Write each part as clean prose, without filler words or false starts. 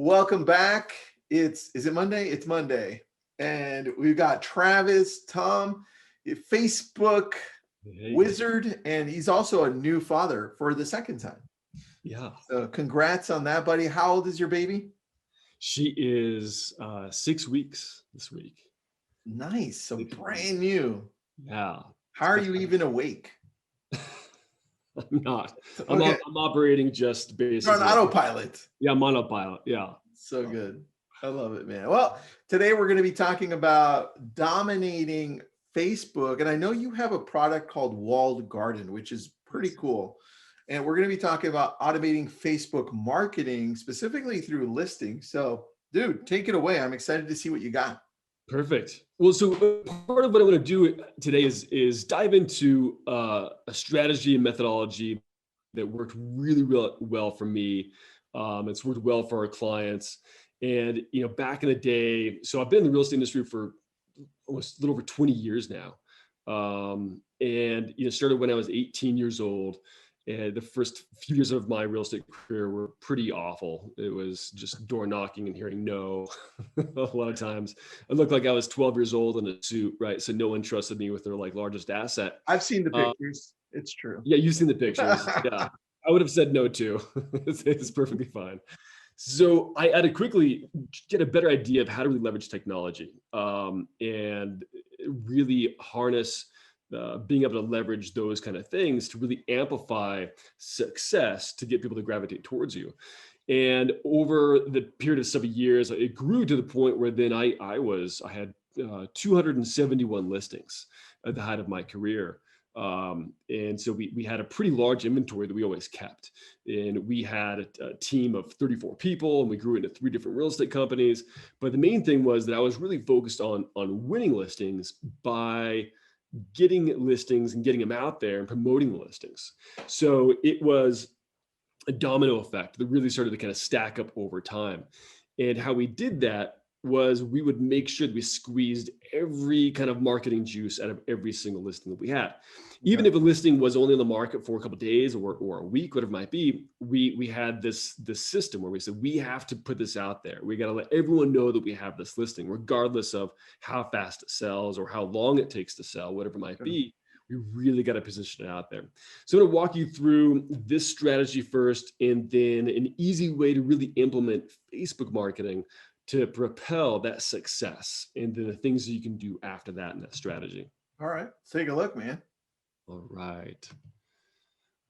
Welcome back. Is it Monday? It's Monday. And we've got Travis, Tom, a Facebook Hey, wizard, and he's also a new father for the second time. yeah, So congrats on that, buddy. How old is your baby? she is 6 weeks this week. Nice. So 6 weeks. brand new. Yeah, How it's are been you even awake? I'm not. Okay. I'm operating just You're on basically. autopilot. Yeah, I'm on a pilot. Yeah. So good. I love it, man. Well, today we're going to be talking about dominating Facebook. And I know you have a product called Walled Garden, which is pretty cool. And we're going to be talking about automating Facebook marketing, specifically through listings. So, dude, take it away. I'm excited to see what you got. Perfect. Well, so part of what I want to do today is dive into a strategy and methodology that worked really, really well for me. It's worked well for our clients. And back in the day, so I've been in the real estate industry for almost a little over 20 years now. And started when I was 18 years old. And the first few years of my real estate career were pretty awful. It was just door knocking and hearing no a lot of times. I looked like I was 12 years old in a suit, right? So no one trusted me with their largest asset. I've seen the Uh, pictures. It's true. yeah, you've seen the pictures. Yeah, I would have said no too. It's perfectly fine. So I had to quickly get a better idea of how to really leverage technology and really harness being able to leverage those kind of things to really amplify success to get people to gravitate towards you. And over the period of several years, it grew to the point where then I had 271 listings at the height of my career. And so we had a pretty large inventory that we always kept. And we had a team of 34 people, and we grew into 3 different real estate companies. But the main thing was that I was really focused on winning listings by getting listings and getting them out there and promoting the listings. So it was a domino effect that really started to kind of stack up over time. And how we did that was we would make sure that we squeezed every kind of marketing juice out of every single listing that we had. Even if a listing was only on the market for a couple of days or a week, whatever it might be, we had this system where we said, we have to put this out there. We got to let everyone know that we have this listing, regardless of how fast it sells or how long it takes to sell, whatever it might be. We really got to position it out there. So I'm going to walk you through this strategy first, and then an easy way to really implement Facebook marketing to propel that success, and then the things that you can do after that in that strategy. All right. Let's take a look, man. All right.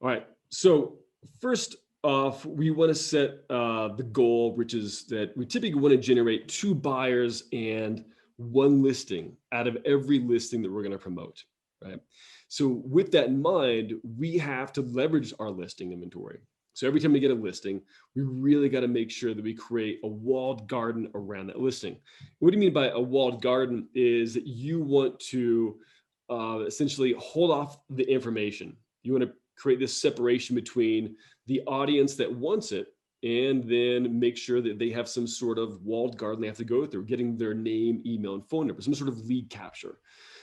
All right. So first off, we want to set the goal, which is that we typically want to generate 2 buyers and 1 listing out of every listing that we're going to promote, right? So with that in mind, we have to leverage our listing inventory. So every time we get a listing, we really got to make sure that we create a walled garden around that listing. What do you mean by a walled garden? Is that you want to essentially hold off the information. You want to create this separation between the audience that wants it, and then make sure that they have some sort of walled garden they have to go through, getting their name, email, and phone number, some sort of lead capture.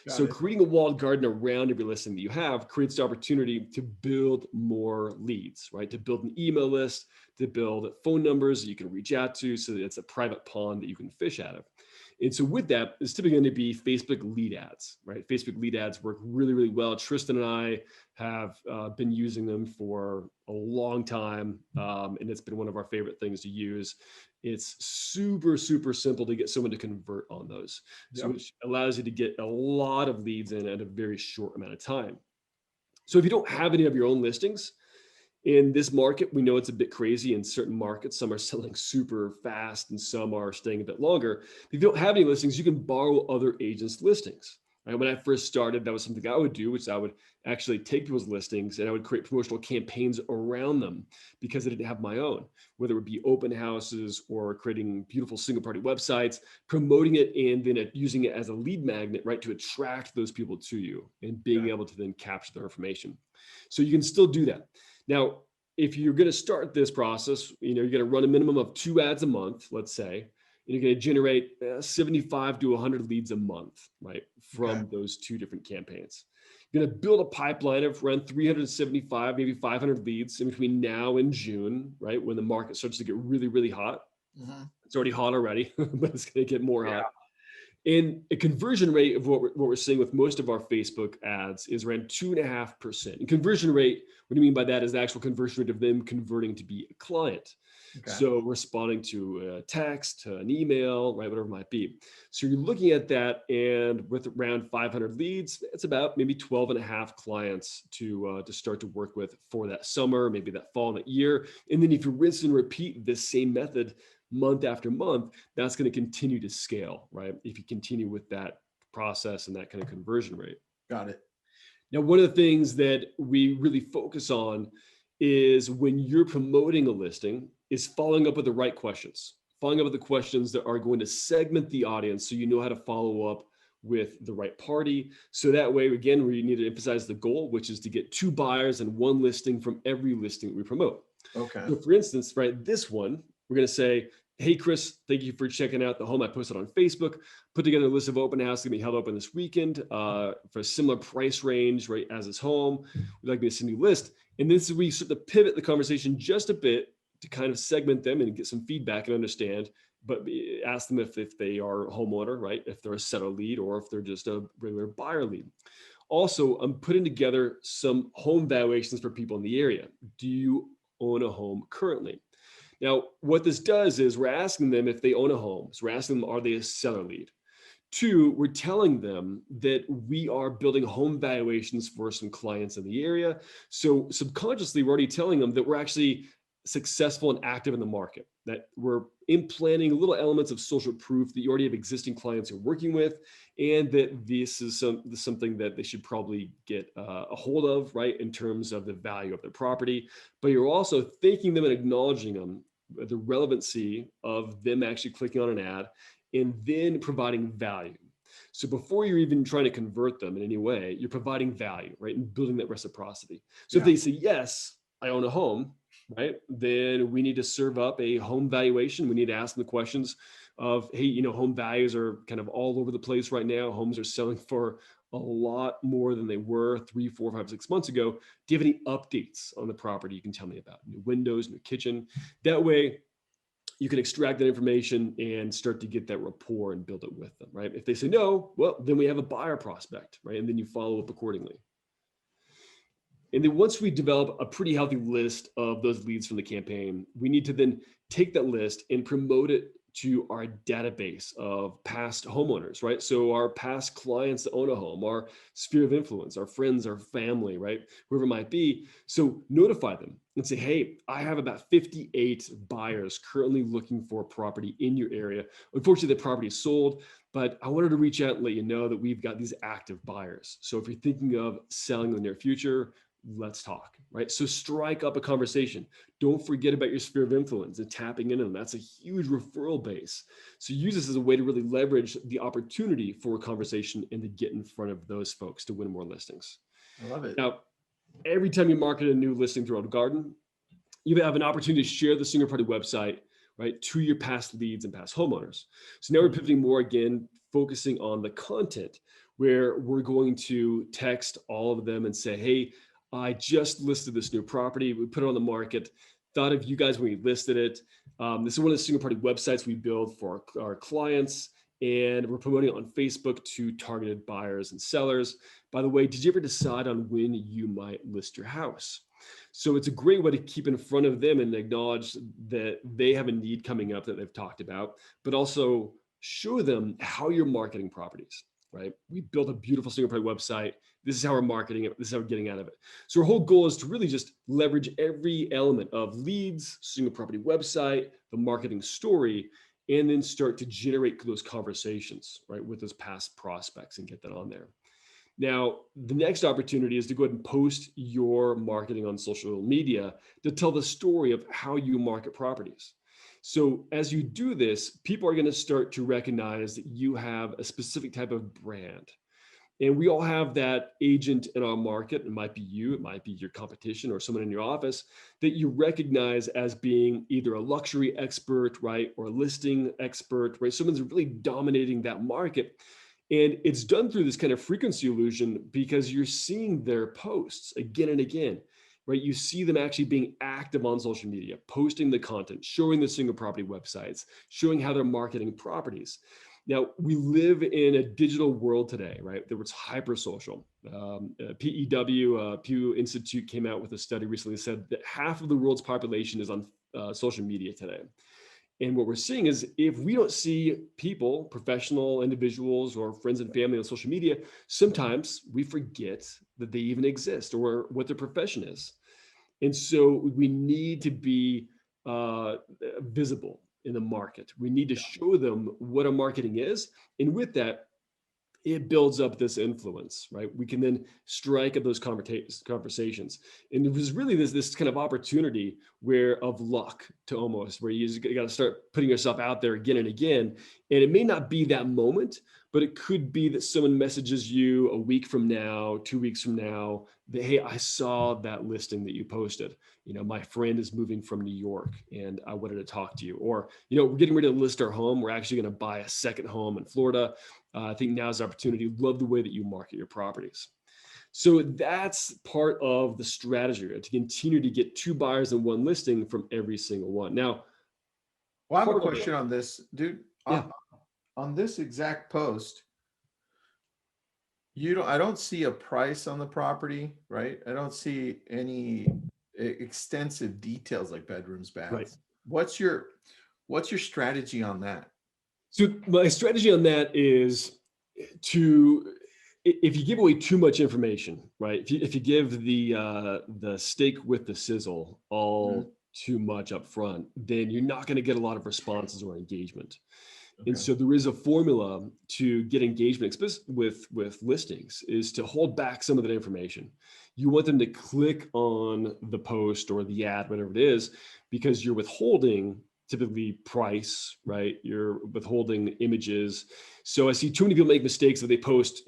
So creating a walled garden around every listing that you have creates the opportunity to build more leads, right? To build an email list, to build phone numbers that you can reach out to, so that it's a private pond that you can fish out of. And so with that, it's typically going to be Facebook lead ads, right? Facebook lead ads work really, really well. Tristan and I have been using them for a long time, and it's been one of our favorite things to use. It's super, super simple to get someone to convert on those, so which allows you to get a lot of leads in at a very short amount of time. So if you don't have any of your own listings, in this market, we know it's a bit crazy. In certain markets, some are selling super fast and some are staying a bit longer. If you don't have any listings, you can borrow other agents' listings. Right? When I first started, that was something I would do, which I would actually take people's listings and I would create promotional campaigns around them because I didn't have my own, whether it would be open houses or creating beautiful single party websites, promoting it and then using it as a lead magnet, right, to attract those people to you and being able to then capture their information. So you can still do that. Now, if you're going to start this process, you're going to run a minimum of 2 ads a month, let's say, and you're going to generate 75 to 100 leads a month, right, from those 2 different campaigns. You're going to build a pipeline of around 375, maybe 500 leads in between now and June, right, when the market starts to get really, really hot. It's already hot already, but it's going to get more Yeah. hot. And a conversion rate of what we're seeing with most of our Facebook ads is around 2.5%. And conversion rate, what do you mean by that, is the actual conversion rate of them converting to be a client. Okay. So responding to a text, an email, right, whatever it might be. So you're looking at that, and with around 500 leads, it's about maybe 12 and a half clients to start to work with for that summer, maybe that fall, that year. And then if you rinse and repeat this same method month after month, that's going to continue to scale, right? If you continue with that process and that kind of conversion rate. Got it. Now, one of the things that we really focus on is when you're promoting a listing is following up with the right questions, following up with the questions that are going to segment the audience so you know how to follow up with the right party. So that way, again, we need to emphasize the goal, which is to get 2 buyers and 1 listing from every listing that we promote. Okay. So for instance, right, this one, we're going to say, hey, Chris, thank you for checking out the home I posted on Facebook. Put together a list of open houses going to be held open this weekend for a similar price range, right, as this home. We'd like me to send you a list. And this is where we sort of pivot the conversation just a bit to kind of segment them and get some feedback and understand, but ask them if they are a homeowner, right, if they're a seller lead or if they're just a regular buyer lead. Also, I'm putting together some home valuations for people in the area. Do you own a home currently? Now, what this does is we're asking them if they own a home. So we're asking them, are they a seller lead? 2, we're telling them that we are building home valuations for some clients in the area. So subconsciously, we're already telling them that we're actually successful and active in the market, that we're implanting little elements of social proof that you already have existing clients you're working with, and that this is something that they should probably get a hold of, right, in terms of the value of their property. But you're also thanking them and acknowledging them, the relevancy of them actually clicking on an ad, and then providing value. So before you're even trying to convert them in any way, you're providing value, right, and building that reciprocity. So if they say, yes, I own a home, right, then we need to serve up a home valuation. We need to ask them the questions of, hey, home values are kind of all over the place right now. Homes are selling for a lot more than they were 3, 4, 5, 6 months ago. Do you have any updates on the property you can tell me about? New windows, new kitchen. That way, you can extract that information and start to get that rapport and build it with them, right? If they say no, well, then we have a buyer prospect, right? And then you follow up accordingly. And then once we develop a pretty healthy list of those leads from the campaign, we need to then take that list and promote it to our database of past homeowners, right? So our past clients that own a home, our sphere of influence, our friends, our family, right? Whoever it might be. So notify them and say, hey, I have about 58 buyers currently looking for a property in your area. Unfortunately, the property is sold, but I wanted to reach out and let you know that we've got these active buyers. So if you're thinking of selling in the near future, let's talk, right? So strike up a conversation. Don't forget about your sphere of influence and tapping into them. That's a huge referral base. So use this as a way to really leverage the opportunity for a conversation and to get in front of those folks to win more listings. I love it. Now, every time you market a new listing throughout a garden, you have an opportunity to share the single party website, right, to your past leads and past homeowners. So now we're pivoting more again, focusing on the content, where we're going to text all of them and say, hey, I just listed this new property. We put it on the market. Thought of you guys when we listed it. This is one of the single party websites we build for our clients, and we're promoting it on Facebook to targeted buyers and sellers. By the way, did you ever decide on when you might list your house? So it's a great way to keep in front of them and acknowledge that they have a need coming up that they've talked about, but also show them how you're marketing properties, right? We built a beautiful single party website. This is how we're marketing it. This is how we're getting out of it. So our whole goal is to really just leverage every element of leads, single property website, the marketing story, and then start to generate those conversations, right, with those past prospects and get that on there. Now, the next opportunity is to go ahead and post your marketing on social media to tell the story of how you market properties. So as you do this, people are going to start to recognize that you have a specific type of brand. And we all have that agent in our market. It might be you, it might be your competition or someone in your office that you recognize as being either a luxury expert, right, or a listing expert, right? Someone's really dominating that market. And it's done through this kind of frequency illusion because you're seeing their posts again and again. right? You see them actually being active on social media, posting the content, showing the single property websites, showing how they're marketing properties. Now, we live in a digital world today, right? That was hyper social. Pew Institute came out with a study recently that said that half of the world's population is on social media today. And what we're seeing is if we don't see people, professional individuals or friends and family on social media, sometimes we forget that they even exist or what their profession is. And so we need to be visible in the market. We need to show them what our marketing is. And with that, it builds up this influence, right? We can then strike at those conversations. And it was really this kind of opportunity where of luck to almost where you got to start putting yourself out there again and again. And it may not be that moment, but it could be that someone messages you a week from now, 2 weeks from now, that, hey, I saw that listing that you posted. My friend is moving from New York and I wanted to talk to you. Or, we're getting ready to list our home. We're actually going to buy a second home in Florida. I think now's the opportunity. Love the way that you market your properties. So that's part of the strategy, right? To continue to get 2 buyers in 1 listing from every single one. Now, well, I have a question on this, dude. Yeah. On this exact post, I don't see a price on the property, right? I don't see any extensive details like bedrooms, baths. Right. What's your strategy on that? So my strategy on that is if you give away too much information, right? If you give the steak with the sizzle all too much up front, then you're not going to get a lot of responses or engagement. Okay. And so there is a formula to get engagement with listings is to hold back some of that information. You want them to click on the post or the ad, whatever it is, because you're withholding typically price, right? You're withholding images. So I see too many people make mistakes that they post,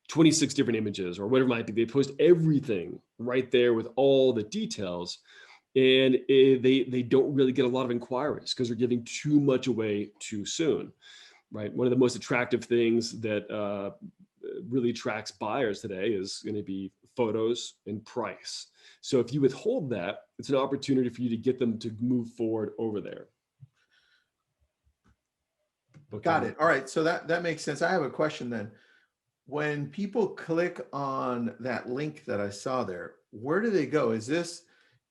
26 different images or whatever it might be. They post everything right there with all the details. And they don't really get a lot of inquiries because they're giving too much away too soon, right? One of the most attractive things that really attracts buyers today is going to be photos and price. So if you withhold that, it's an opportunity for you to get them to move forward over there. Got it. All right. So that makes sense. I have a question then. When people click on that link that I saw there, where do they go? Is this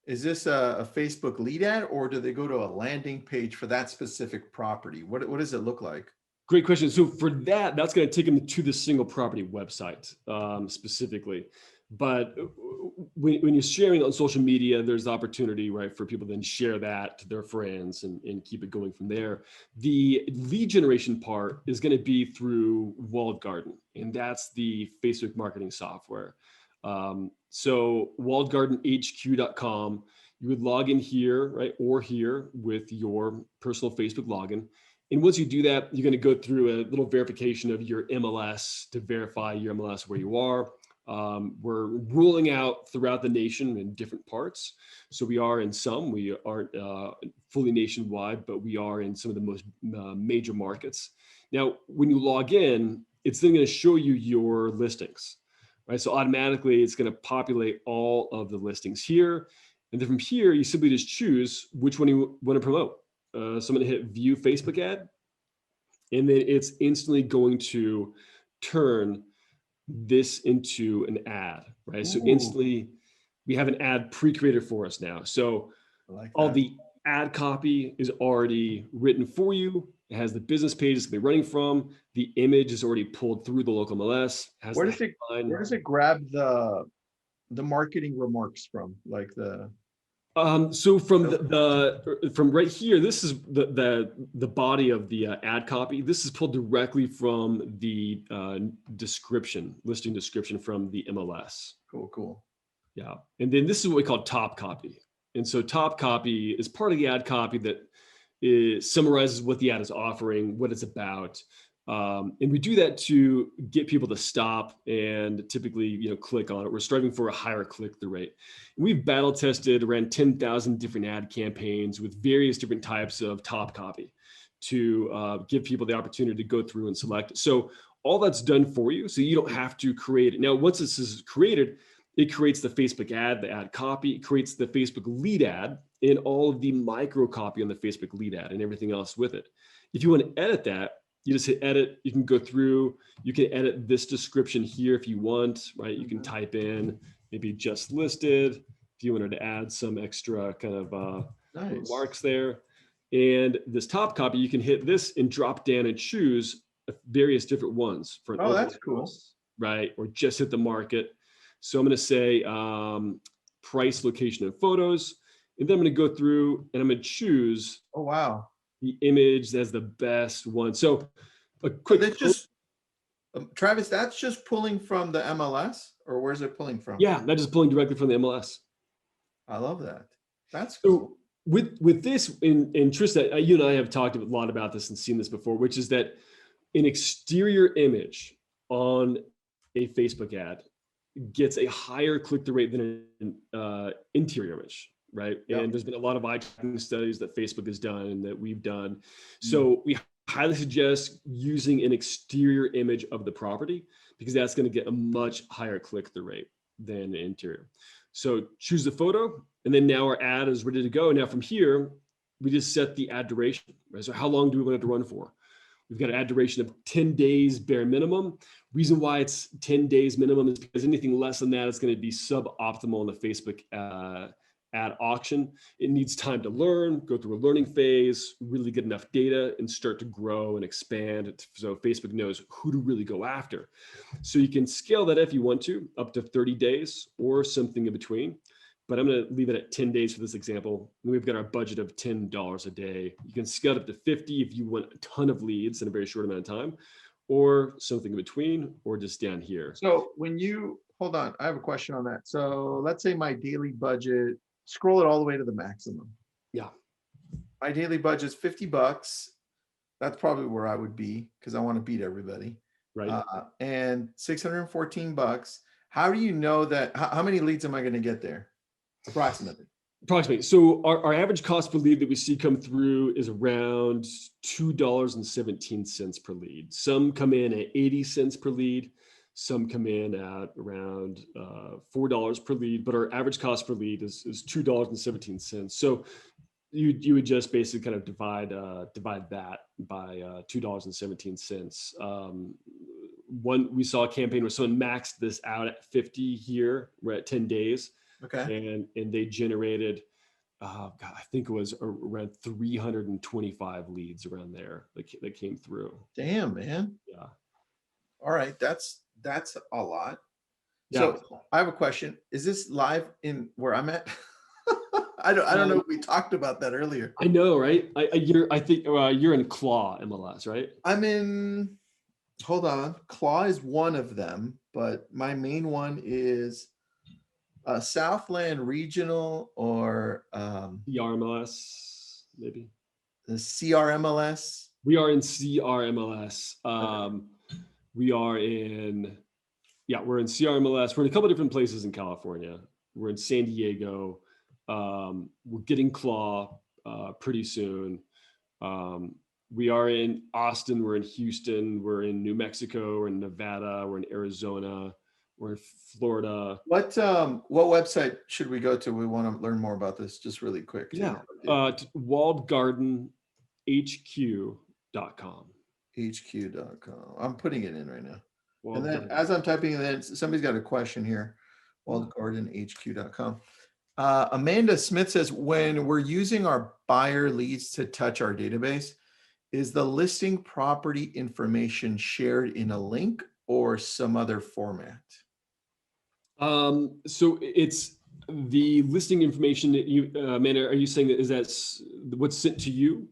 a Facebook lead ad, or do they go to a landing page for that specific property? What does it look like? Great question. So for that's going to take them to the single property website specifically. But when you're sharing on social media, there's the opportunity, right, for people to then share that to their friends and keep it going from there. The lead generation part is going to be through Walled Garden, and that's the Facebook marketing software. So walledgardenhq.com, you would log in here, right, or here with your personal Facebook login. And once you do that, you're going to go through a little verification of your MLS to verify your MLS where you are. We're rolling out throughout the nation in different parts. So we are in some, we aren't fully nationwide, but we are in some of the most major markets. Now, when you log in, it's then going to show you your listings, right? So automatically it's going to populate all of the listings here. And then from here, you simply just choose which one you want to promote. So I'm going to hit view Facebook ad, and then it's instantly going to turn this into an ad, right? Ooh. So instantly we have an ad pre-created for us now. So all the ad copy is already written for you. It has the business page it's going to be running from. The image is already pulled through the local MLS. Where does it grab the marketing remarks from? Like the so from from right here, this is the body of the ad copy. This is pulled directly from the listing description from the MLS. Cool. Yeah, and then this is what we call top copy. And so top copy is part of the ad copy that summarizes what the ad is offering, what it's about. And we do that to get people to stop and typically, click on it. We're striving for a higher click-through rate. And we've battle tested around 10,000 different ad campaigns with various different types of top copy to give people the opportunity to go through and select it. So all that's done for you, so you don't have to create it. Now, once this is created, It creates the Facebook ad, the ad copy. It creates the Facebook lead ad and all of the micro copy on the Facebook lead ad and everything else with it. If you want to edit that, you just hit edit. You can go through, you can edit this description here if you want, right? You can type in maybe just listed if you wanted to add some extra kind of remarks there. And this top copy, you can hit this and drop down and choose various different ones for an Oh, that's overlay cool. post, right? Or just hit the market. So I'm going to say price, location, and photos. And then I'm going to go through and I'm going to choose Oh, wow. the image as the best one. So a quick, That's just, Travis, that's just pulling from the MLS, or where's it pulling from? yeah, that is pulling directly from the MLS. I love that. That's cool. So with this, in Tristan, you and I have talked a lot about this and seen this before, which is that an exterior image on a Facebook ad gets a higher click-through rate than an interior image, right? Yep. And there's been a lot of eye tracking studies that Facebook has done and that we've done. So we highly suggest using an exterior image of the property because that's going to get a much higher click-through rate than an interior. So choose the photo, and then now our ad is ready to go. Now from here, we just set the ad duration, right? So how long do we want it to run for? We've got an ad duration of 10 days bare minimum. Reason why it's 10 days minimum is because anything less than that is going to be suboptimal in the Facebook ad auction. It needs time to learn, go through a learning phase, really get enough data and start to grow and expand so Facebook knows who to really go after. So you can scale that if you want to, up to 30 days or something in between. But I'm going to leave it at 10 days for this example. And we've got our budget of $10 a day. You can scale it up to 50 if you want a ton of leads in a very short amount of time, or something in between, or just down here. So when you, hold on, I have a question on that. So let's say my daily budget, scroll it all the way to the maximum. Yeah. My daily budget is $50. That's probably where I would be because I want to beat everybody. Right. And $614. How do you know that? How many leads am I going to get there? Approximately. So our average cost per lead that we see come through is around $2.17 per lead. Some come in at 80 cents per lead. Some come in at around $4 per lead, but our average cost per lead is $2.17. So you would just basically kind of divide that by $2.17. We saw a campaign where someone maxed this out at 50 here. We're at 10 days. Okay. And they generated, God, I think it was around 325 leads around there that came through. Damn, man. Yeah. All right. That's a lot. Yeah. So I have a question. Is this live in where I'm at? I don't know if we talked about that earlier. I know, right? I think you're in Claw MLS, right? I'm in, hold on. Claw is one of them, but my main one is Southland Regional or CRMLS, maybe. the CRMLS. We are in CRMLS. We're in CRMLS. We're in a couple of different places in California. We're in San Diego. We're getting Claw pretty soon. We are in Austin. We're in Houston. We're in New Mexico. We're in Nevada. We're in Arizona. We're in Florida. What website should we go to? We want to learn more about this just really quick. Yeah. WalledGardenHQ.com. HQ.com. I'm putting it in right now. Walled And then Garden. as I'm typing it in, somebody's got a question here. WalledGardenHQ.com. Amanda Smith says, when we're using our buyer leads to touch our database, is the listing property information shared in a link or some other format? So it's the listing information that you, Amanda, are you saying that what's sent to you?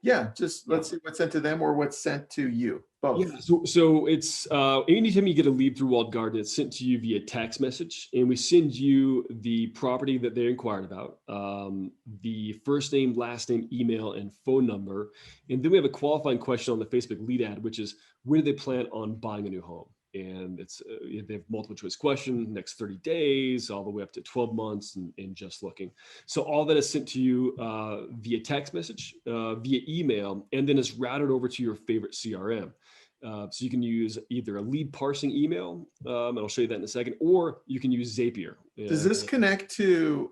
Yeah, just let's see what's sent to them or what's sent to you. Both. Yeah, so it's anytime you get a lead through Walled Garden, it's sent to you via text message, and we send you the property that they inquired about, the first name, last name, email, and phone number, and then we have a qualifying question on the Facebook lead ad, which is when do they plan on buying a new home? And it's they have multiple choice question, next 30 days, all the way up to 12 months, and just looking. So all that is sent to you via text message, via email, and then it's routed over to your favorite CRM. So you can use either a lead parsing email, and I'll show you that in a second, or you can use Zapier. Does this connect to,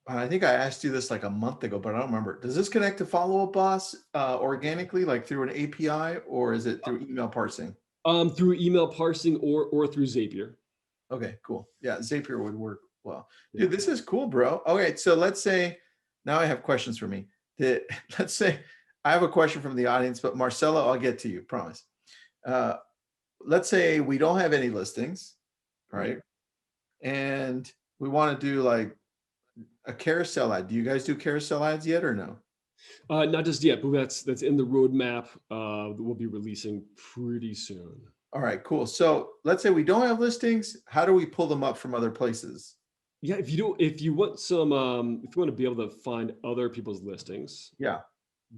I think I asked you this like a month ago, but I don't remember. Does this connect to Follow Up Boss organically, like through an API, or is it through email parsing? Through email parsing or through Zapier. Okay, cool. Yeah, Zapier would work well. Yeah. Dude, this is cool, bro. Okay, so let's say, now I have questions for me. Let's say I have a question from the audience, but Marcelo, I'll get to you, promise. Let's say we don't have any listings, right? And we want to do like a carousel ad. Do you guys do carousel ads yet or no? Not just yet, but that's in the roadmap that we'll be releasing pretty soon. All right, cool. So let's say we don't have listings. How do we pull them up from other places? Yeah, if you want some, if you want to be able to find other people's listings, Yeah,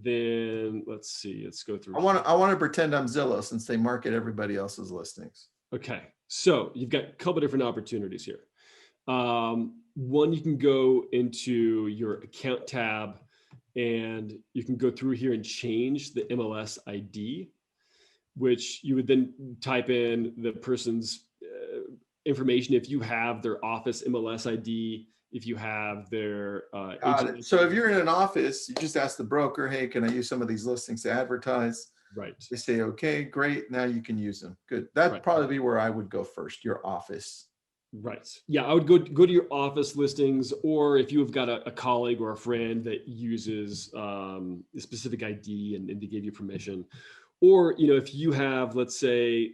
then let's see. Let's go through. I want to pretend I'm Zillow since they market everybody else's listings. Okay, so you've got a couple different opportunities here. One, you can go into your account tab, and you can go through here and change the MLS ID, which you would then type in the person's information if you have their office MLS ID, if you have their agent. So if you're in an office, you just ask the broker, hey, can I use some of these listings to advertise? Right. They say, okay, great. Now you can use them. Good. That'd probably be where I would go first, your office. Right. Yeah, I would go to your office listings, or if you have got a colleague or a friend that uses a specific ID and they give you permission. Or, if you have, let's say,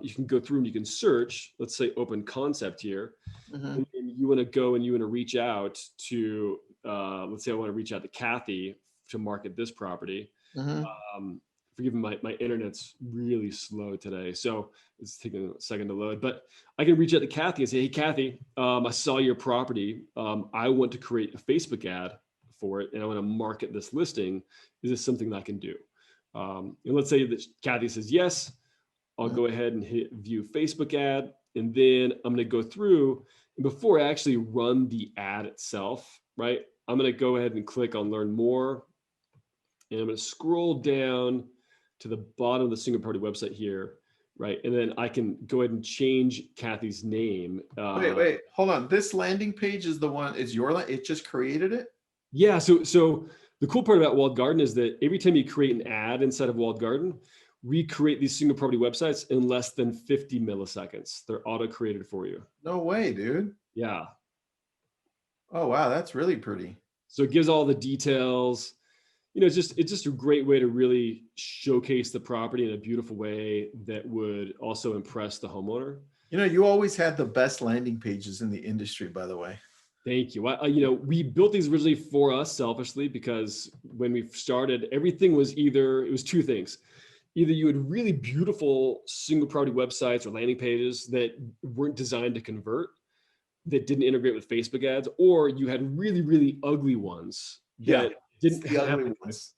you can go through and you can search, let's say open concept here, and you want to go and you want to reach out to, let's say I want to reach out to Kathy to market this property. Forgive me, my internet's really slow today, so it's taking a second to load, but I can reach out to Kathy and say, hey, Kathy, I saw your property. I want to create a Facebook ad for it, and I want to market this listing. Is this something that I can do? And let's say that Kathy says yes. I'll go ahead and hit view Facebook ad, and then I'm going to go through, and before I actually run the ad itself, right, I'm going to go ahead and click on learn more, and I'm going to scroll down to the bottom of the single property website here, right, and then I can go ahead and change Kathy's name. Wait, hold on. This landing page is the one, it just created it? Yeah, so the cool part about Walled Garden is that every time you create an ad inside of Walled Garden, we create these single property websites in less than 50 milliseconds. They're auto created for you. No way, dude. Yeah. Oh, wow. That's really pretty. So it gives all the details. It's just a great way to really showcase the property in a beautiful way that would also impress the homeowner. You always had the best landing pages in the industry, by the way. Thank you. We built these originally for us selfishly, because when we started, everything was it was two things. Either you had really beautiful single property websites or landing pages that weren't designed to convert, that didn't integrate with Facebook ads, or you had really, really ugly ones that didn't the have ugly ones.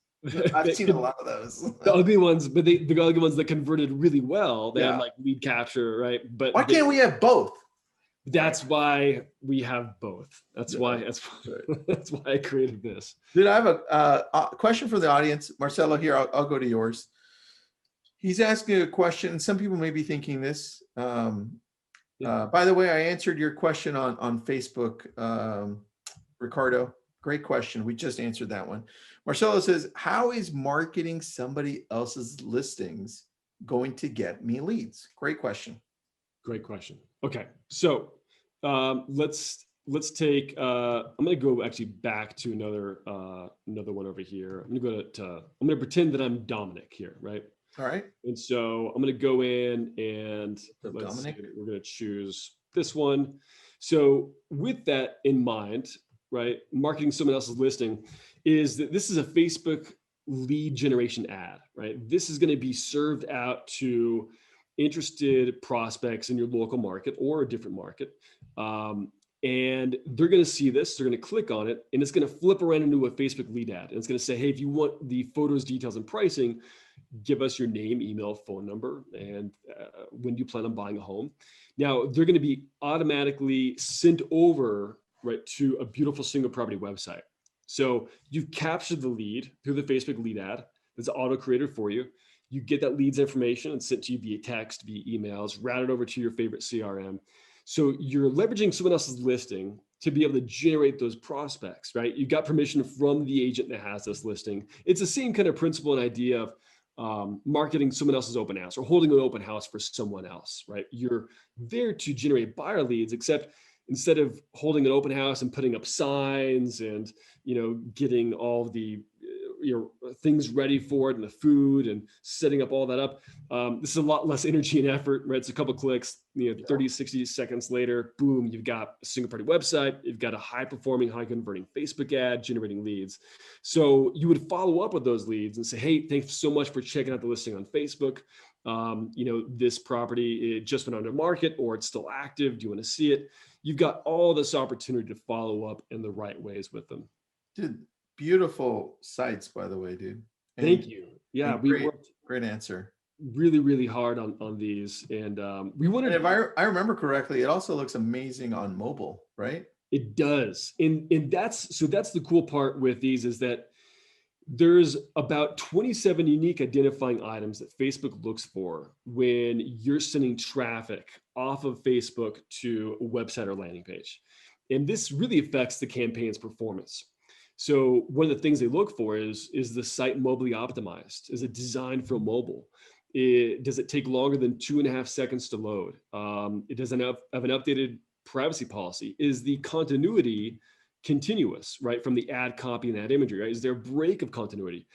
I've seen a lot of those. The ugly ones, but the ugly ones that converted really well. They had like lead capture, right? But why can't we have both? That's why we have both. That's why I created this. Dude, I have a question for the audience. Marcelo, here, I'll go to yours. He's asking a question. Some people may be thinking this. By the way, I answered your question on Facebook, Ricardo. Great question. We just answered that one. Marcelo says, how is marketing somebody else's listings going to get me leads? Great question. Great question. Okay, so let's take. I'm going to go actually back to another one over here. I'm going to pretend that I'm Dominic here, right? All right. And so I'm going to go in and Dominic, we're going to choose this one. So with that in mind, right, marketing someone else's listing is that this is a Facebook lead generation ad, right? This is going to be served out to interested prospects in your local market or a different market. And they're going to see this, they're going to click on it, and it's going to flip around into a Facebook lead ad. And it's going to say, hey, if you want the photos, details, and pricing, give us your name, email, phone number, and when you plan on buying a home. Now, they're going to be automatically sent over, right, to a beautiful single property website. So you've captured the lead through the Facebook lead ad that's auto-created for you. You get that leads information and sent to you via text, via emails, routed over to your favorite CRM. So you're leveraging someone else's listing to be able to generate those prospects, right? You got permission from the agent that has this listing. It's the same kind of principle and idea of marketing someone else's open house or holding an open house for someone else, right? You're there to generate buyer leads, except instead of holding an open house and putting up signs and, getting all the things ready for it and the food and setting up all that up. This is a lot less energy and effort, right? It's a couple of clicks, 30, 60 seconds later, boom, you've got a single party website. You've got a high performing, high converting Facebook ad generating leads. So you would follow up with those leads and say, hey, thanks so much for checking out the listing on Facebook. This property, it just went on the market or it's still active. Do you want to see it? You've got all this opportunity to follow up in the right ways with them. Dude, beautiful sites, by the way, dude. Thank you. Yeah, we worked great answer. Really, really hard on these, and we wanted. And if I remember correctly, it also looks amazing on mobile, right? It does, and that's the cool part with these is that there's about 27 unique identifying items that Facebook looks for when you're sending traffic off of Facebook to a website or landing page, and this really affects the campaign's performance. So one of the things they look for is the site mobily optimized? Is it designed for mobile? Does it take longer than 2.5 seconds to load? It doesn't have an updated privacy policy. Is the continuity continuous, right? From the ad copy and ad imagery, right? Is there a break of continuity?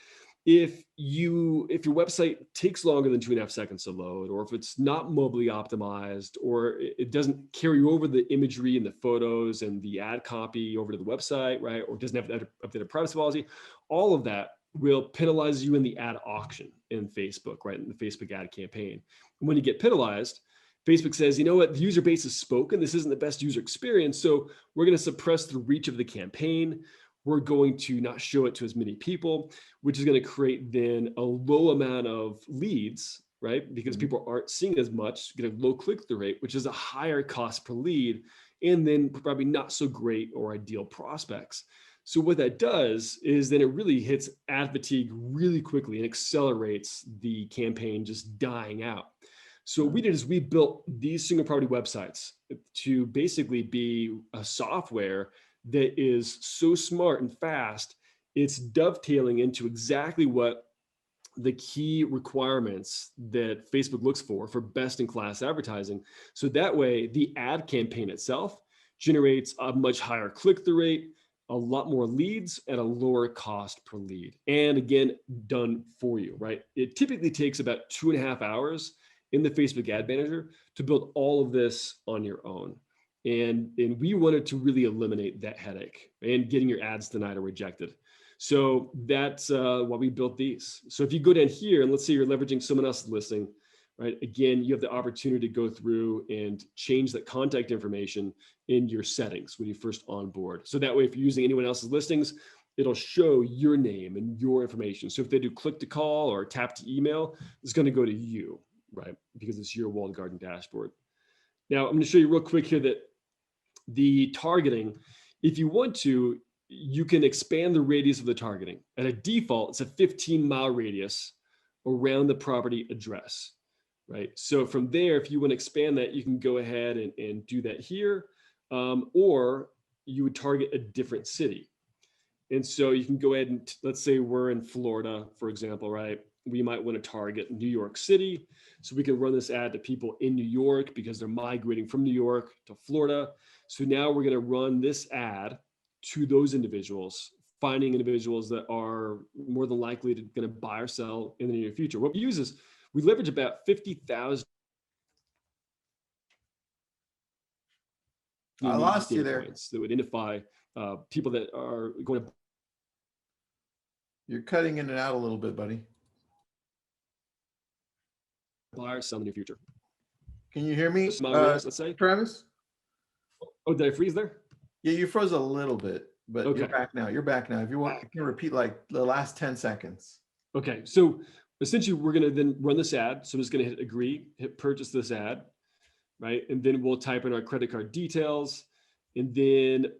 If your website takes longer than 2.5 seconds to load, or if it's not mobily optimized, or it doesn't carry over the imagery and the photos and the ad copy over to the website, right? Or doesn't have that updated privacy policy, all of that will penalize you in the ad auction in Facebook, right? In the Facebook ad campaign. And when you get penalized, Facebook says, you know what, the user base has spoken. This isn't the best user experience. So we're going to suppress the reach of the campaign. We're going to not show it to as many people, which is going to create then a low amount of leads, right? Because people aren't seeing as much, get a low click-through rate, which is a higher cost per lead, and then probably not so great or ideal prospects. So what that does is then it really hits ad fatigue really quickly and accelerates the campaign just dying out. So what we did is we built these single property websites to basically be a software that is so smart and fast, it's dovetailing into exactly what the key requirements that Facebook looks for best-in-class advertising. So that way, the ad campaign itself generates a much higher click-through rate, a lot more leads at a lower cost per lead. And again, done for you, right? It typically takes about 2.5 hours in the Facebook Ad Manager to build all of this on your own. And we wanted to really eliminate that headache and getting your ads denied or rejected. So that's why we built these. So if you go down here and let's say you're leveraging someone else's listing, right? Again, you have the opportunity to go through and change that contact information in your settings when you first onboard. So that way, if you're using anyone else's listings, it'll show your name and your information. So if they do click to call or tap to email, it's going to go to you, right? Because it's your walled garden dashboard. Now, I'm going to show you real quick here that the targeting, if you want to, you can expand the radius of the targeting. At a default, it's a 15-mile radius around the property address, right? So from there, if you want to expand that, you can go ahead and do that here, or you would target a different city. And so you can go ahead and let's say we're in Florida, for example, right? We might want to target New York City. So we can run this ad to people in New York because they're migrating from New York to Florida. So now we're going to run this ad to those individuals, finding individuals that are more than likely to going to buy or sell in the near future. What we use is we leverage about 50,000. I lost you there. That would identify people that are going to. You're cutting in and out a little bit, buddy. Buy or sell in the near future. Can you hear me, let's say? Travis? Oh, did I freeze there? Yeah, you froze a little bit, but okay. You're back now. You're back now. If you want, you can repeat like the last 10 seconds. Okay, so essentially we're going to then run this ad. So I'm just going to hit agree, hit purchase this ad, right? And then we'll type in our credit card details. And then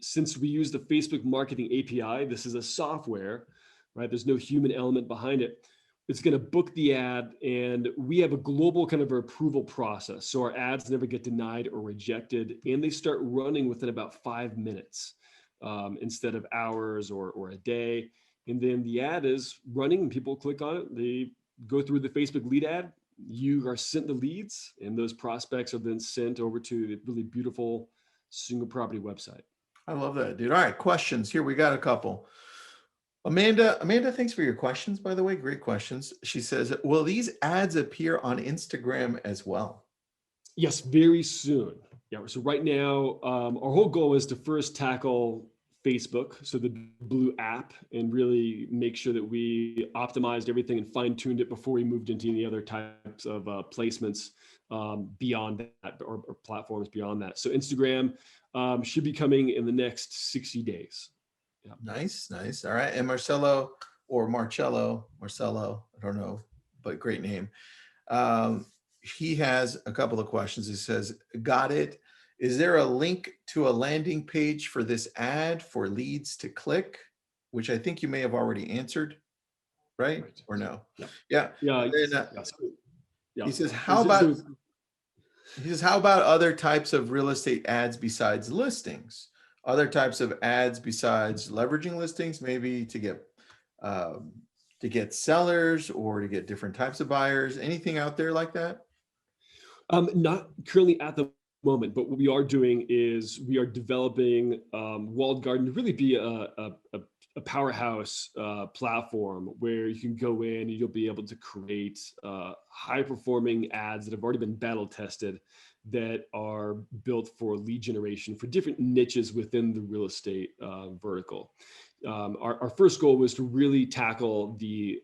since we use the Facebook Marketing API, this is a software, right? There's no human element behind it. it's going to book the ad, and we have a global kind of approval process. So our ads never get denied or rejected, and they start running within about 5 minutes instead of hours or a day. And then the ad is running and people click on it. They go through the Facebook lead ad. You are sent the leads, and those prospects are then sent over to the really beautiful single property website. I love that, dude. All right, questions. Here, we got a couple. Amanda, thanks for your questions, by the way. Great questions. She says, will these ads appear on Instagram as well? Yes, very soon. Yeah. So right now, our whole goal is to first tackle Facebook, so the blue app, and really make sure that we optimized everything and fine-tuned it before we moved into any other types of placements beyond that, or platforms beyond that. So Instagram should be coming in the next 60 days. Yeah. Nice. All right. And Marcello, I don't know, but great name. He has a couple of questions. He says, got it. Is there a link to a landing page for this ad for leads to click? Which I think you may have already answered, right? Or no? Yeah. Yeah. Then, Yeah. He says, how about other types of real estate ads besides listings? Other types of ads besides leveraging listings, maybe to get sellers or to get different types of buyers? Anything out there like that? Not currently at the moment, but what we are doing is we are developing Walled Garden to really be a powerhouse platform where you can go in and you'll be able to create high performing ads that have already been battle tested, that are built for lead generation for different niches within the real estate vertical. Our first goal was to really tackle the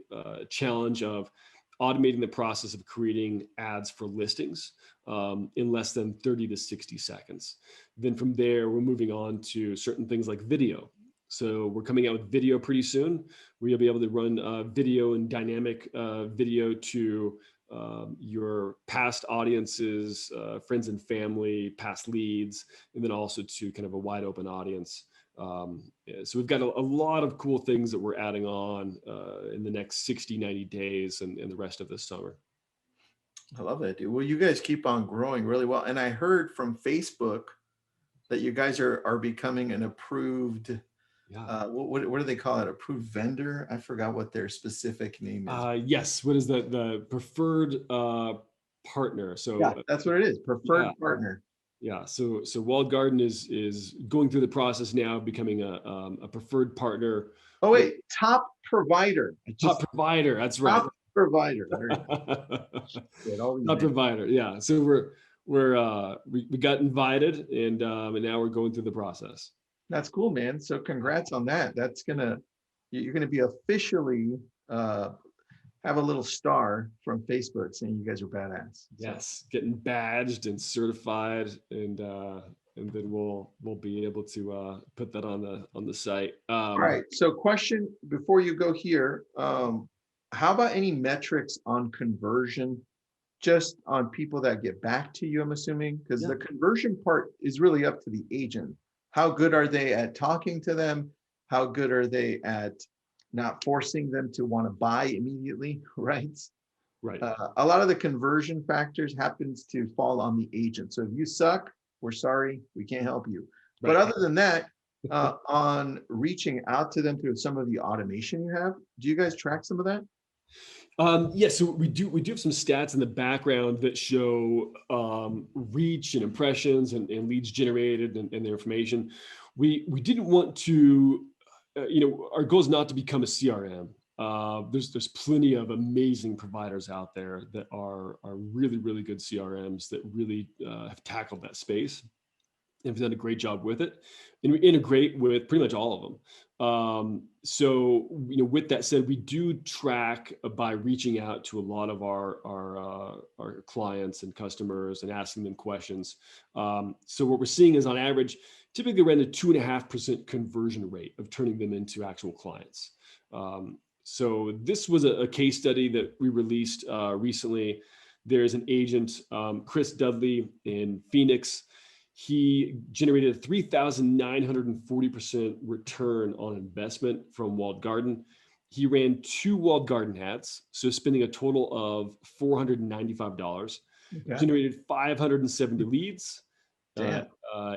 challenge of automating the process of creating ads for listings in less than 30 to 60 seconds. Then from there, we're moving on to certain things like video. So we're coming out with video pretty soon, where you'll be able to run video and dynamic video to your past audiences, friends and family, past leads, and then also to kind of a wide open audience. So we've got a lot of cool things that we're adding on in the next 60, 90 days and the rest of this summer. I love that, dude. Well, you guys keep on growing really well. And I heard from Facebook that you guys are becoming an approved, what do they call it? Approved vendor? I forgot what their specific name is. Yes. What is the preferred partner? So yeah, that's what it is. Preferred partner. Yeah. So Walled Garden is going through the process now of becoming a preferred partner. Oh wait, top provider. Top provider. That's right. Top provider. Top provider. Yeah. So we got invited, and now we're going through the process. That's cool, man. So congrats on that. You're gonna be officially have a little star from Facebook saying you guys are badass. Yes, getting badged and certified, and then we'll be able to put that on the site. All right. So question before you go here, how about any metrics on conversion, just on people that get back to you, I'm assuming, because the conversion part is really up to the agent. How good are they at talking to them? How good are they at not forcing them to want to buy immediately, right? Right. A lot of the conversion factors happens to fall on the agent. So if you suck, we're sorry, we can't help you. Right. But other than that, on reaching out to them through some of the automation you have, do you guys track some of that? Yes, so we do have some stats in the background that show reach and impressions and leads generated and the information. We didn't want to, our goal is not to become a CRM. There's plenty of amazing providers out there that are really, really good CRMs that really have tackled that space and have done a great job with it. And we integrate with pretty much all of them. So, with that said, we do track by reaching out to a lot of our clients and customers and asking them questions. So what we're seeing is on average, typically around a 2.5% conversion rate of turning them into actual clients. So this was a case study that we released recently. There's an agent, Chris Dudley in Phoenix. He generated a 3,940% return on investment from Walled Garden. He ran 2 walled garden ads, so spending a total of $495, Okay. generated 570 leads, Damn.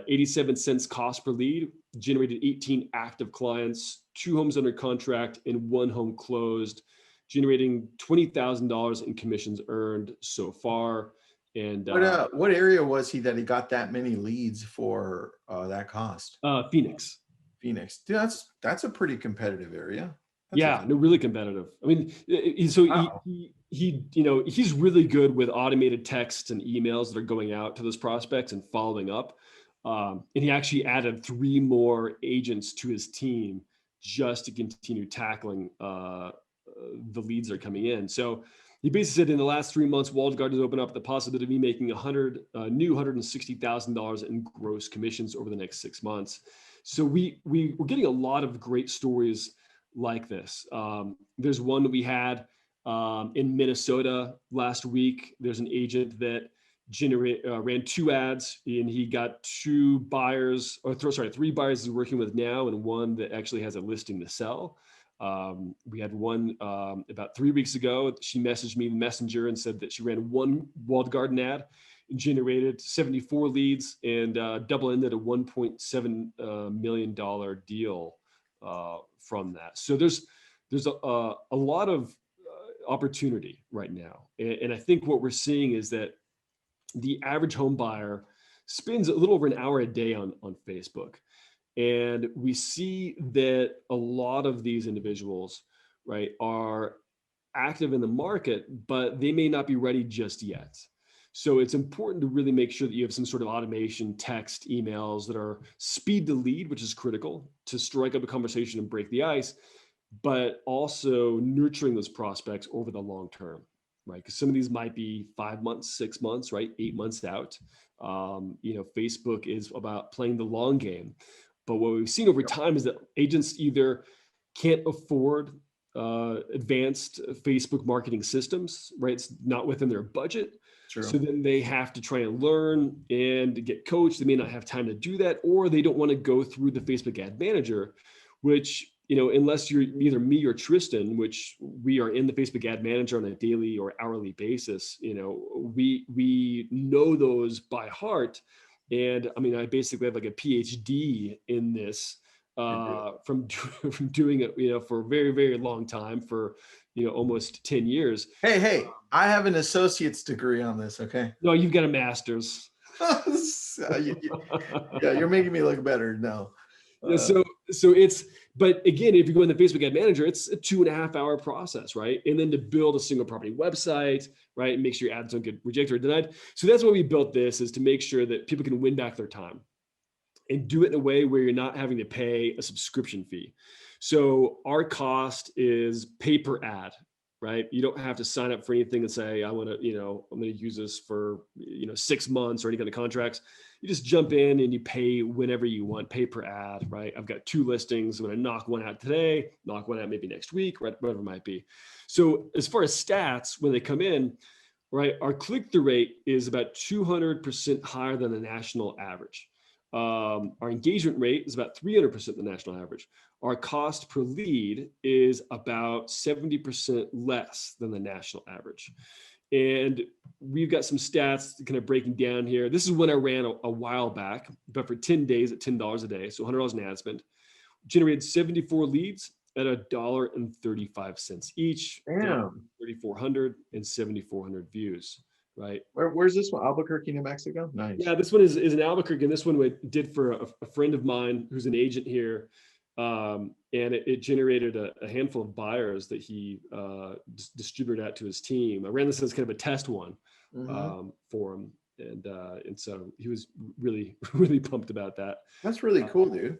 87 cents cost per lead, generated 18 active clients, 2 homes under contract, and 1 home closed, generating $20,000 in commissions earned so far. And What area was he that he got that many leads for that cost? Phoenix. Phoenix. Dude, that's a pretty competitive area. Yeah, no, really competitive. I mean, Wow. he's really good with automated texts and emails that are going out to those prospects and following up. And he actually added 3 more agents to his team just to continue tackling the leads that are coming in. So he basically said in the last 3 months, walled gardens open up the possibility of me making $160,000 in gross commissions over the next 6 months. So we're getting a lot of great stories like this. There's one that we had in Minnesota last week. There's an agent that ran 2 ads, and he got 3 buyers he's working with now, and 1 that actually has a listing to sell. We had one about 3 weeks ago. She messaged me in Messenger and said that she ran 1 walled garden ad and generated 74 leads and double-ended a $1.7 million deal from that. So there's a lot of opportunity right now. And I think what we're seeing is that the average home buyer spends a little over an hour a day on Facebook. And we see that a lot of these individuals, right, are active in the market, but they may not be ready just yet. So it's important to really make sure that you have some sort of automation, text, emails that are speed to lead, which is critical to strike up a conversation and break the ice, but also nurturing those prospects over the long term, right? Because some of these might be 5 months, 6 months, right? 8 months out. Facebook is about playing the long game. But what we've seen over time is that agents either can't afford advanced Facebook marketing systems, right? It's not within their budget. True. So then they have to try and learn and get coached. They may not have time to do that, or they don't want to go through the Facebook ad manager, which, unless you're either me or Tristan, which we are in the Facebook ad manager on a daily or hourly basis, we know those by heart. And I mean, I basically have like a PhD in this from doing it, for a very, very long time, for, almost 10 years. Hey, I have an associate's degree on this. Okay. No, you've got a master's. Yeah, you're making me look better. No. Yeah, so but again, if you go in the Facebook ad manager, it's a 2.5 hour process, right? And then to build a single property website, right? And make sure your ads don't get rejected or denied. So that's why we built this, is to make sure that people can win back their time and do it in a way where you're not having to pay a subscription fee. So our cost is pay per ad, right? You don't have to sign up for anything and say, I'm going to use this for, 6 months or any kind of contracts. You just jump in and you pay whenever you want, pay per ad, right? I've got 2 listings. I'm going to knock one out today, knock one out maybe next week, right? Whatever it might be. So as far as stats, when they come in, right, our click-through rate is about 200% higher than the national average. Our engagement rate is about 300% the national average. Our cost per lead is about 70% less than the national average. And we've got some stats kind of breaking down here. This is when I ran a while back, but for 10 days at $10 a day, so $100 an ad spend, generated 74 leads at $1.35 each. Damn. 3,400 and 7,400 views, right? Where's this one? Albuquerque, New Mexico? Nice. Yeah, this one is in Albuquerque, and this one we did for a friend of mine who's an agent here. And it generated a handful of buyers that he distributed out to his team. I ran this as kind of a test one for him, and so he was really, really pumped about that. That's really cool, dude.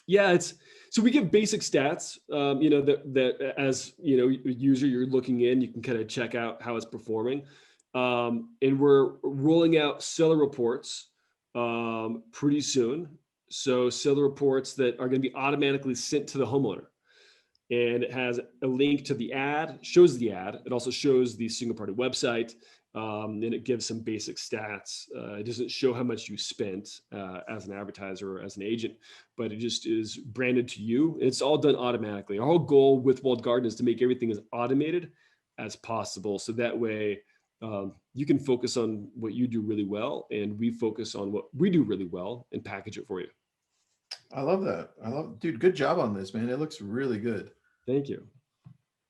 Yeah, so we give basic stats, that as a user, you're looking in, you can kind of check out how it's performing, and we're rolling out seller reports pretty soon. So seller reports that are going to be automatically sent to the homeowner, and it has a link to the ad, shows the ad. It also shows the single party website. and it gives some basic stats. It doesn't show how much you spent as an advertiser or as an agent, but it just is branded to you. It's all done automatically. Our whole goal with Walled Garden is to make everything as automated as possible. So that way you can focus on what you do really well, and we focus on what we do really well and package it for you. I love that. Dude, good job on this, man. It looks really good. Thank you.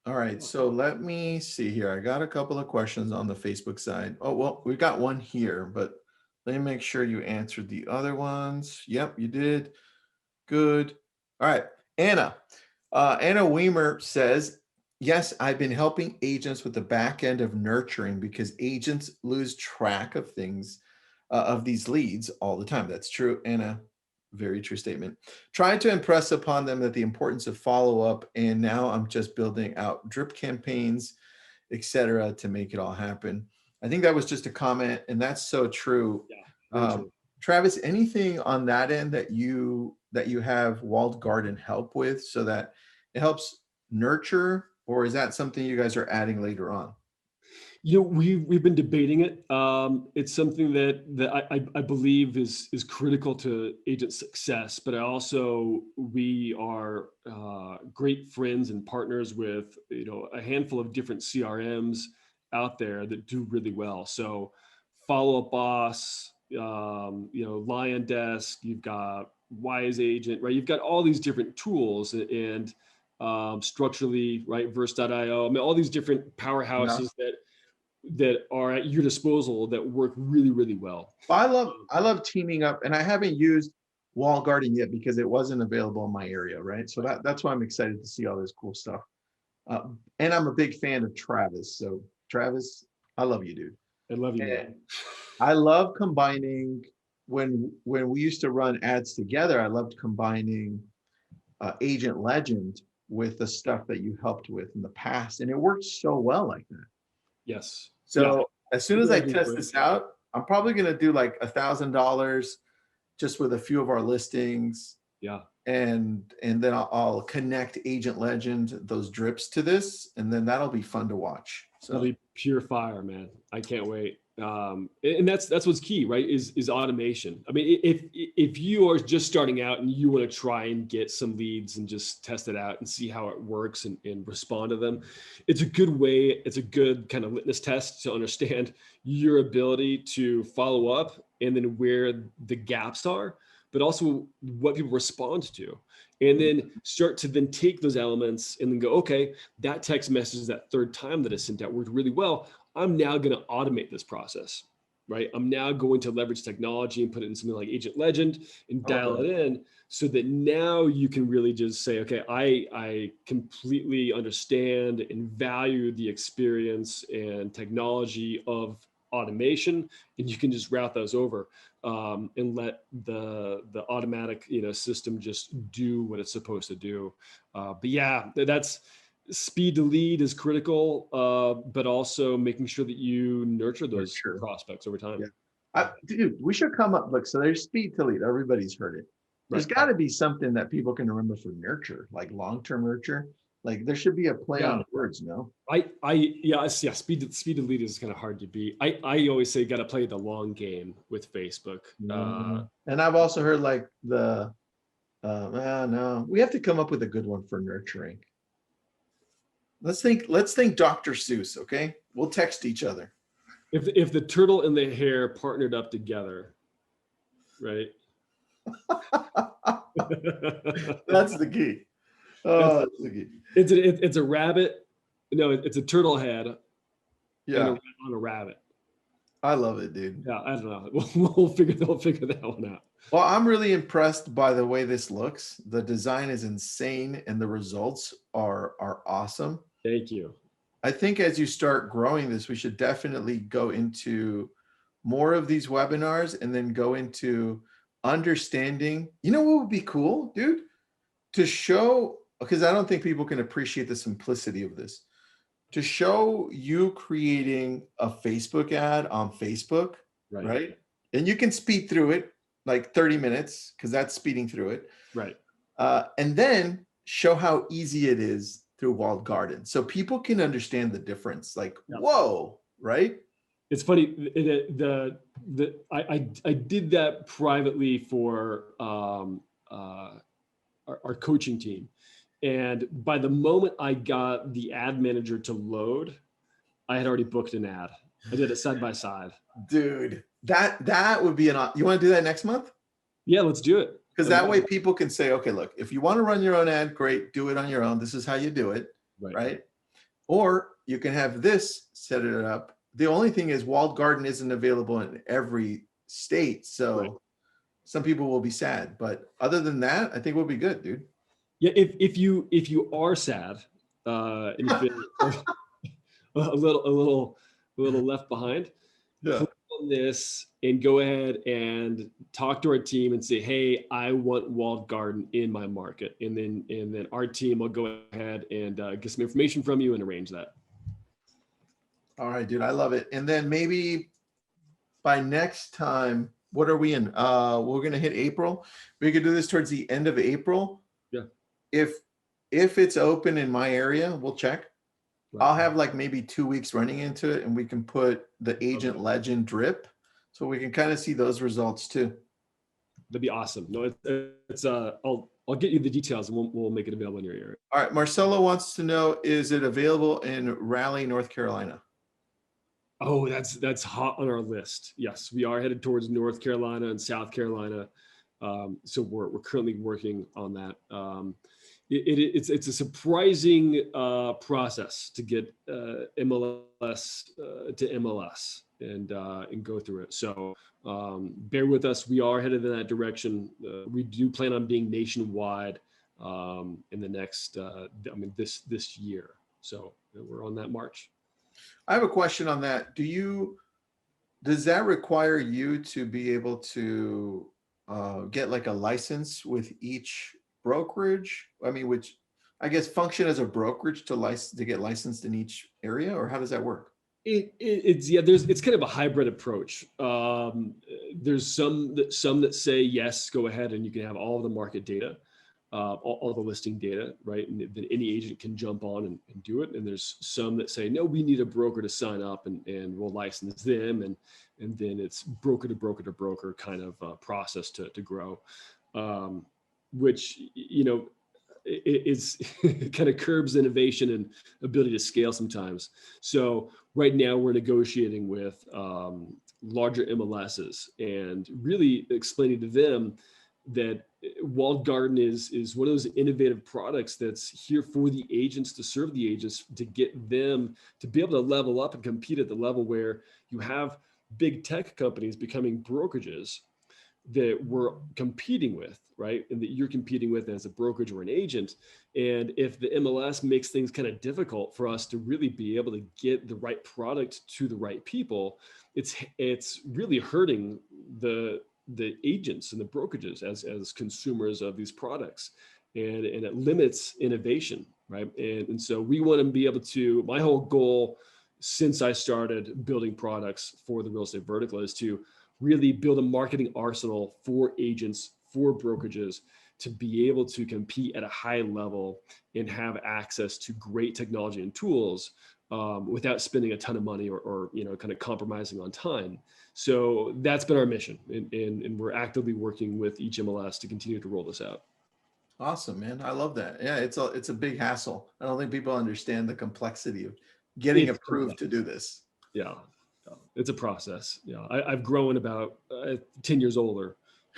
All right, so let me see here. I got a couple of questions on the Facebook side. Oh, well, we got one here, but let me make sure you answered the other ones. Yep, you did. Good. All right, Anna. Anna Weimer says, yes, I've been helping agents with the back end of nurturing because agents lose track of things, of these leads all the time. That's true, Anna. Very true statement. Trying to impress upon them that the importance of follow-up, and now I'm just building out drip campaigns, etc., to make it all happen. I think that was just a comment, and that's so true. Yeah, true. Travis, anything on that end that you have Walled Garden help with, so that it helps nurture, or is that something you guys are adding later on? We've been debating it. It's something that I believe is critical to agent success. But we are great friends and partners with a handful of different CRMs out there that do really well. So Follow Up Boss, Lion Desk. You've got Wise Agent, right? You've got all these different tools and structurally, right? Verse.io. I mean, all these different powerhouses that are at your disposal that work really, really well. I love teaming up, and I haven't used Walled Garden yet because it wasn't available in my area, right? So that's why I'm excited to see all this cool stuff. And I'm a big fan of Travis. So Travis, I love you, dude. I love you, man. And I love combining when we used to run ads together. I loved combining Agent Legend with the stuff that you helped with in the past, and it worked so well like that. Yes. So as soon as I test this out, I'm probably going to do like $1,000 just with a few of our listings. Yeah. And then I'll connect Agent Legend, those drips, to this, and then that'll be fun to watch. So that'll be pure fire, man. I can't wait. And that's what's key, right? Is automation. I mean, if you are just starting out and you want to try and get some leads and just test it out and see how it works and respond to them, it's a good way. It's a good kind of litmus test to understand your ability to follow up and then where the gaps are, but also what people respond to. And then start to then take those elements and then go, okay, that text message that third time that I sent out worked really well. I'm now going to automate this process, right? I'm now going to leverage technology and put it in something like Agent Legend and dial it in so that now you can really just say, okay, I completely understand and value the experience and technology of automation, and you can just route those over and let the automatic system just do what it's supposed to do. But yeah, that's speed to lead is critical, but also making sure that you nurture those prospects over time. Yeah. Dude, we should come up. Look, so there's speed to lead. Everybody's heard it. There's got to be something that people can remember for nurture, like long-term nurture. Like there should be a play on words, no? Speed to lead is kind of hard to beat. I always say you got to play the long game with Facebook. And I've also heard like no, we have to come up with a good one for nurturing. Let's think Dr. Seuss, okay? We'll text each other. If the turtle and the hare partnered up together, right? That's the key. Oh, that's the key. It's a rabbit. No, it's a turtle head. Yeah. On a rabbit. I love it, dude. Yeah, I don't know. We'll figure that one out. Well, I'm really impressed by the way this looks. The design is insane, and the results are awesome. Thank you. I think as you start growing this, we should definitely go into more of these webinars and then go into understanding. You know what would be cool, dude? To show, because I don't think people can appreciate the simplicity of this. To show you creating a Facebook ad on Facebook, right? And you can speed through it like 30 minutes because that's speeding through it. Right. And then show how easy it is through Walled Garden. So people can understand the difference. Like, whoa, right? It's funny. I did that privately for our coaching team, and by the moment I got the ad manager to load, I had already booked an ad. I did it side by side. Dude, that would be you want to do that next month? Yeah, let's do it. Because that way people can say, okay, look, if you want to run your own ad, great, do it on your own. This is how you do it, right? Or you can have this set it up. The only thing is walled garden isn't available in every state. So some people will be sad, but other than that, I think we'll be good, dude. Yeah, if you are sad and you feel a little left behind, click on this and go ahead and talk to our team and say, hey, I want walled garden in my market, and then our team will go ahead and get some information from you and arrange that. All right, dude, I love it. And then maybe by next time, what are we in? We're gonna hit April. We could do this towards the end of April. Yeah. If it's open in my area, we'll check. I'll have like maybe 2 weeks running into it, and we can put the agent legend drip, so we can kind of see those results too. That'd be awesome. No, it's I'll get you the details, and we'll make it available in your area. All right, Marcelo wants to know, is it available in Raleigh, North Carolina? Oh, that's hot on our list. Yes, we are headed towards North Carolina and South Carolina. So we're currently working on that. It's a surprising process to get MLS to MLS and go through it. So bear with us. We are headed in that direction. We do plan on being nationwide in the next, this year. So we're on that march. I have a question on that. Does that require you to be able to get like a license with each brokerage? I mean, which I guess function as a brokerage to get licensed in each area, or how does that work? It's kind of a hybrid approach. There's some that say yes, go ahead and you can have all of the market data, all the listing data, right? And then any agent can jump on and do it. And there's some that say, no, we need a broker to sign up and we'll license them. And then it's broker to broker to broker kind of process to grow, which, it kind of curbs innovation and ability to scale sometimes. So right now we're negotiating with larger MLSs and really explaining to them that walled garden is one of those innovative products that's here for the agents, to serve the agents, to get them to be able to level up and compete at the level where you have big tech companies becoming brokerages that we're competing with, right? And that you're competing with as a brokerage or an agent. And if the MLS makes things kind of difficult for us to really be able to get the right product to the right people, it's really hurting the agents and the brokerages as consumers of these products, and it limits innovation, right? And so we want to be able to, my whole goal since I started building products for the real estate vertical is to really build a marketing arsenal for agents, for brokerages, to be able to compete at a high level and have access to great technology and tools without spending a ton of money or kind of compromising on time. So that's been our mission, and we're actively working with each MLS to continue to roll this out. Awesome, man. I love that. Yeah, it's a big hassle. I don't think people understand the complexity of getting approved to do this. Yeah, it's a process. Yeah, I've grown about 10 years older.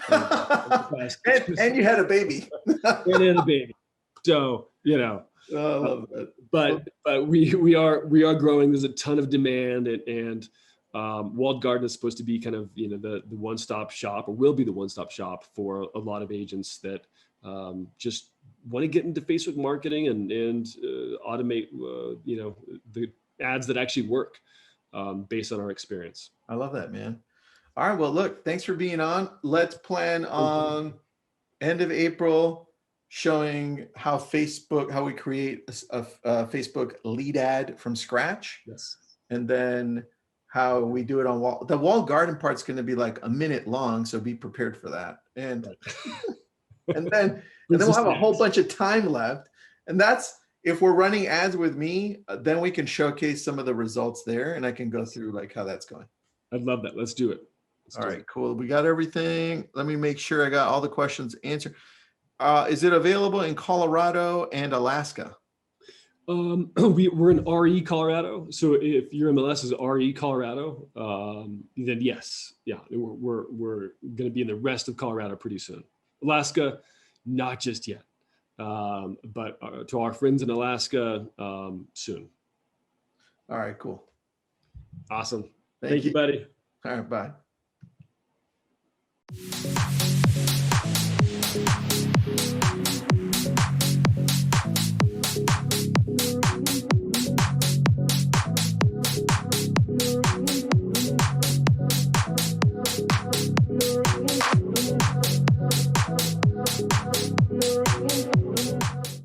And you had a baby. And had a baby. So, I love that. But we are growing. There's a ton of demand, and walled garden is supposed to be kind of the one-stop shop, or will be the one-stop shop for a lot of agents that just want to get into Facebook marketing and automate the ads that actually work based on our experience. I love that, man. All right, well, look, thanks for being on. Let's plan on end of April showing how we create a Facebook lead ad from scratch. Yes. And then how we do it on the walled garden part's going to be like a minute long, so be prepared for that. And and then we'll have a whole bunch of time left, and that's if we're running ads with me, then we can showcase some of the results there, and I can go through like how that's going. I'd love that. Let's do it. All right, cool. We got everything. Let me make sure I got all the questions answered. Is it available in Colorado and Alaska? We're in RE Colorado. So if your MLS is RE Colorado, then yes, yeah, we're going to be in the rest of Colorado pretty soon. Alaska, not just yet, but to our friends in Alaska, soon. All right, cool. Awesome. Thank you, buddy. All right, bye.